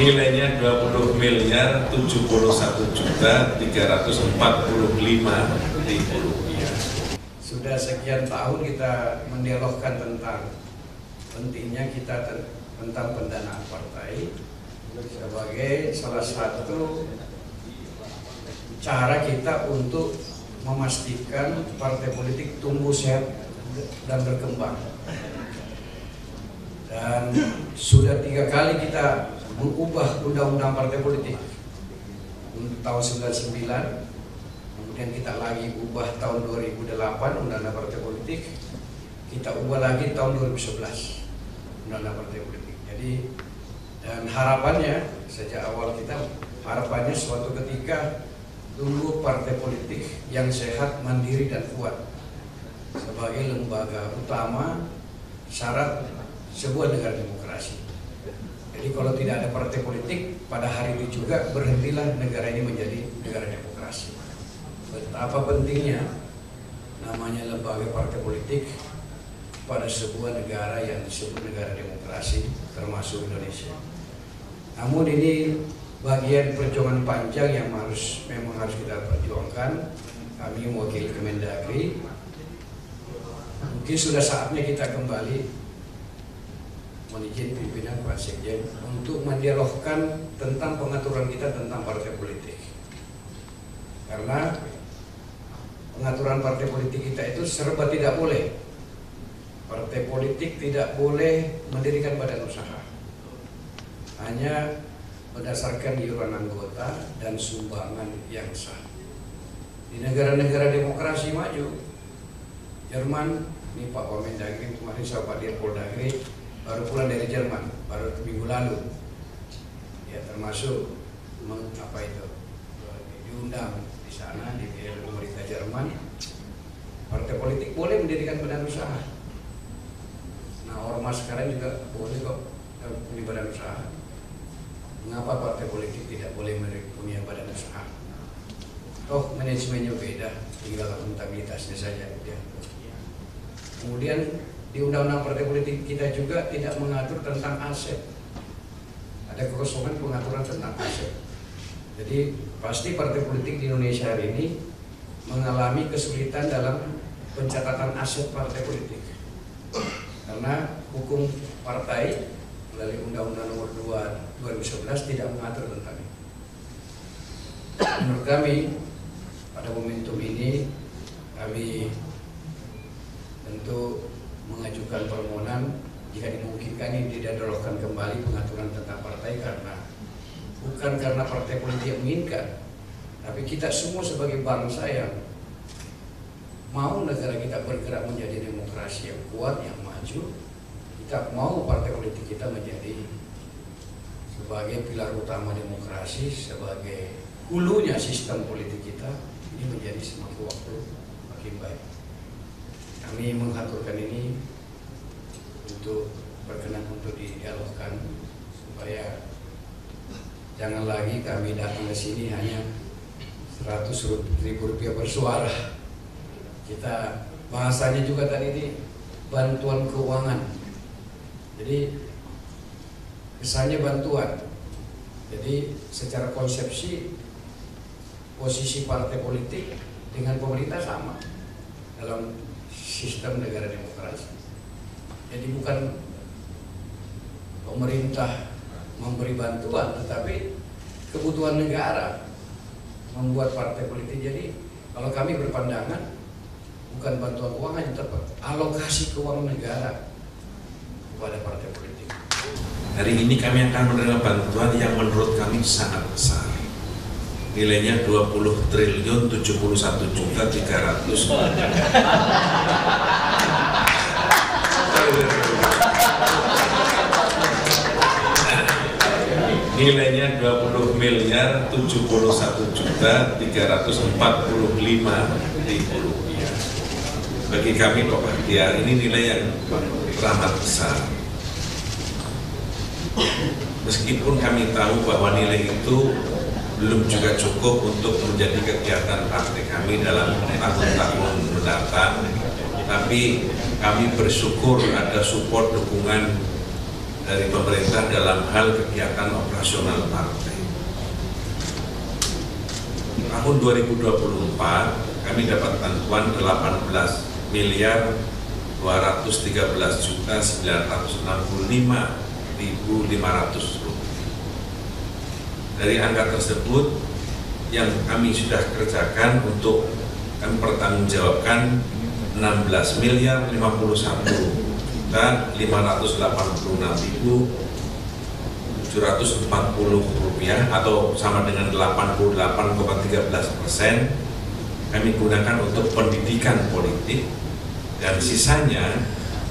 Nilainya 20.071.345.000 rupiah. Sudah sekian tahun kita mendialogkan tentang pentingnya kita tentang pendanaan partai sebagai salah satu cara kita untuk memastikan partai politik tumbuh sehat dan berkembang. Dan sudah 3 kali kita mengubah undang-undang partai politik untuk tahun 99, kemudian kita lagi ubah tahun 2008 undang-undang partai politik, kita ubah lagi tahun 2011 undang-undang partai politik. Jadi dan harapannya sejak awal kita harapannya suatu ketika tumbuh partai politik yang sehat, mandiri dan kuat sebagai lembaga utama syarat sebuah negara demokrasi. Jadi kalau tidak ada partai politik, pada hari itu juga berhentilah negara ini menjadi negara demokrasi. Betapa pentingnya namanya lembaga partai politik pada sebuah negara yang disebut negara demokrasi, termasuk Indonesia. Namun ini bagian perjuangan panjang yang memang harus kita perjuangkan. Kami mewakili Kemendagri. Mungkin sudah saatnya kita kembali menizin pimpinan Pak Sekjen untuk mendialogkan tentang pengaturan kita tentang partai politik. Karena pengaturan partai politik kita itu serba tidak boleh. Partai politik tidak boleh mendirikan badan usaha. Hanya berdasarkan iuran anggota dan sumbangan yang sah. Di negara-negara demokrasi maju, Jerman, ini Pak Wamendagri kemarin sama Pak Dirpoldagri baru pulang dari Jerman, baru minggu lalu. Ya termasuk diundang di sana di pemerintah Jerman. Partai politik boleh mendirikan badan usaha. Nah, ormas sekarang juga boleh kok punya badan usaha. Mengapa partai politik tidak boleh punya badan usaha? Toh manajemennya beda, tinggal akuntabilitasnya saja. Ya. Kemudian di undang-undang partai politik kita juga tidak mengatur tentang aset. Ada kekosongan pengaturan tentang aset. Jadi pasti partai politik di Indonesia hari ini mengalami kesulitan dalam pencatatan aset partai politik. Karena hukum partai melalui Undang-Undang Nomor 2 2011 tidak mengatur tentang itu. Menurut kami pada momentum ini kami tentu mengajukan permohonan jika dimungkinkan ini didialogkan kembali pengaturan tentang partai, karena bukan karena partai politik yang menginginkan, tapi kita semua sebagai bangsa yang mau negara kita bergerak menjadi demokrasi yang kuat, yang maju. Kita mau partai politik kita menjadi sebagai pilar utama demokrasi, sebagai hulunya sistem politik kita, ini menjadi semakin waktu makin baik. Kami mengaturkan ini untuk berkenan untuk didialogkan supaya jangan lagi kami datang ke sini hanya 100.000 rupiah per suara. Kita bahasanya juga tadi ini bantuan keuangan. Jadi kesannya bantuan. Jadi secara konsepsi posisi partai politik dengan pemerintah sama dalam sistem negara demokrasi. Jadi bukan pemerintah memberi bantuan, tetapi kebutuhan negara membuat partai politik. Jadi kalau kami berpandangan bukan bantuan keuangan yang tepat, alokasi keuangan negara kepada partai politik. Hari ini kami akan menerima bantuan yang menurut kami sangat besar. Nilainya 20.071.345.000. Nilainya 20.071.345.000 rupiah. Bagi kami Pak Bahtiar ini nilai yang teramat besar. Meskipun kami tahu bahwa nilai itu belum juga cukup untuk menjadi kegiatan partai kami dalam tahun-tahun mendatang, tapi kami bersyukur ada support dukungan dari pemerintah dalam hal kegiatan operasional partai. Tahun 2024 kami dapat bantuan 18.213.965.500 rupiah. Dari angka tersebut yang kami sudah kerjakan untuk kami pertanggungjawabkan 16.551.586.740 rupiah atau sama dengan 88,13%. Kami gunakan untuk pendidikan politik, dan sisanya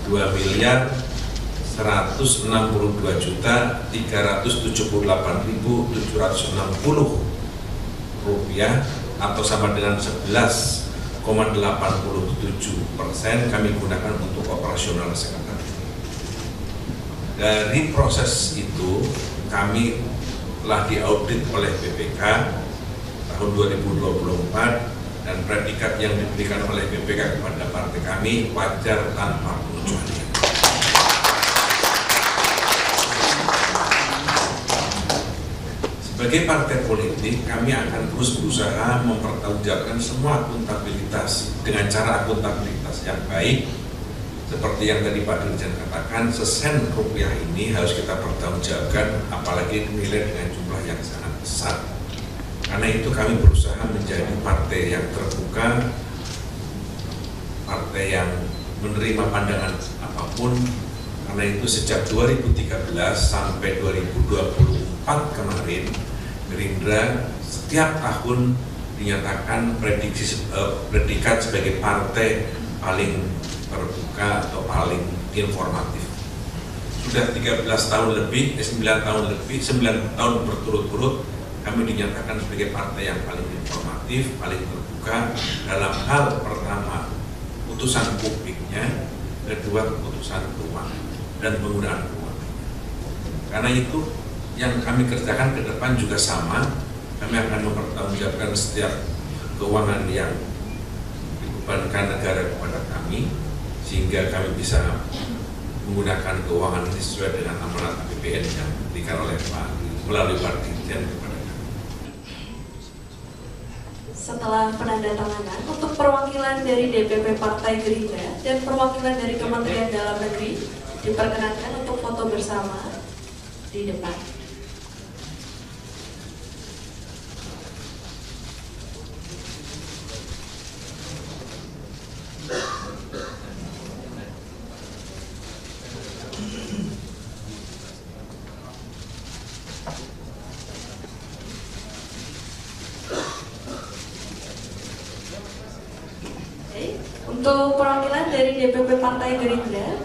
2.162.378.760 rupiah atau sama dengan 11,87% kami gunakan untuk operasional sekretariat. Dari proses itu kami telah diaudit oleh BPK tahun 2024, dan predikat yang diberikan oleh BPK kepada partai kami wajar tanpa pengecualian. Sebagai partai politik, kami akan terus berusaha mempertanggungjawabkan semua akuntabilitas dengan cara akuntabilitas yang baik. Seperti yang tadi Pak Dirjen katakan, sesen rupiah ini harus kita pertanggungjawabkan, apalagi nilai dengan jumlah yang sangat besar. Karena itu kami berusaha menjadi partai yang terbuka, partai yang menerima pandangan apapun. Karena itu sejak 2013 sampai 2024 kemarin, Gerindra setiap tahun dinyatakan predikat sebagai partai paling terbuka atau paling informatif. Sudah 13 tahun lebih, 9 tahun berturut-turut kami dinyatakan sebagai partai yang paling informatif, paling terbuka dalam hal pertama putusan publiknya, kedua keputusan keuangan dan penggunaan keuangan. Karena itu yang kami kerjakan ke depan juga sama, kami akan mempertanggungjawabkan setiap keuangan yang dibebankan negara kepada kami, sehingga kami bisa menggunakan keuangan ini sesuai dengan amanat APBN yang diberikan oleh Pak melalui Pak Dirjen kepada kami. Setelah penandatanganan untuk perwakilan dari DPP Partai Gerindra dan perwakilan dari Kementerian Dalam Negeri diperkenankan untuk foto bersama di depan. Untuk perwakilan dari DPP Partai Gerindra,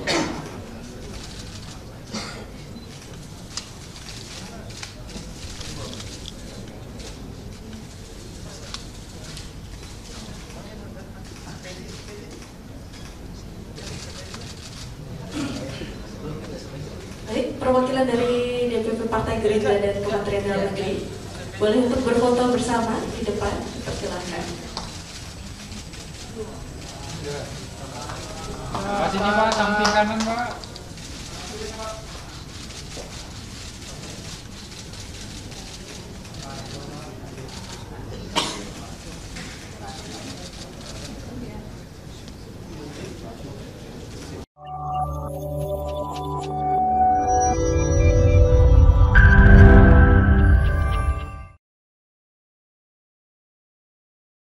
perwakilan dari DPP Partai Gerindra dan Kementerian Dalam Negeri boleh untuk berfoto bersama di depan, dipersilakan. Pak sini Pak, samping kanan Pak.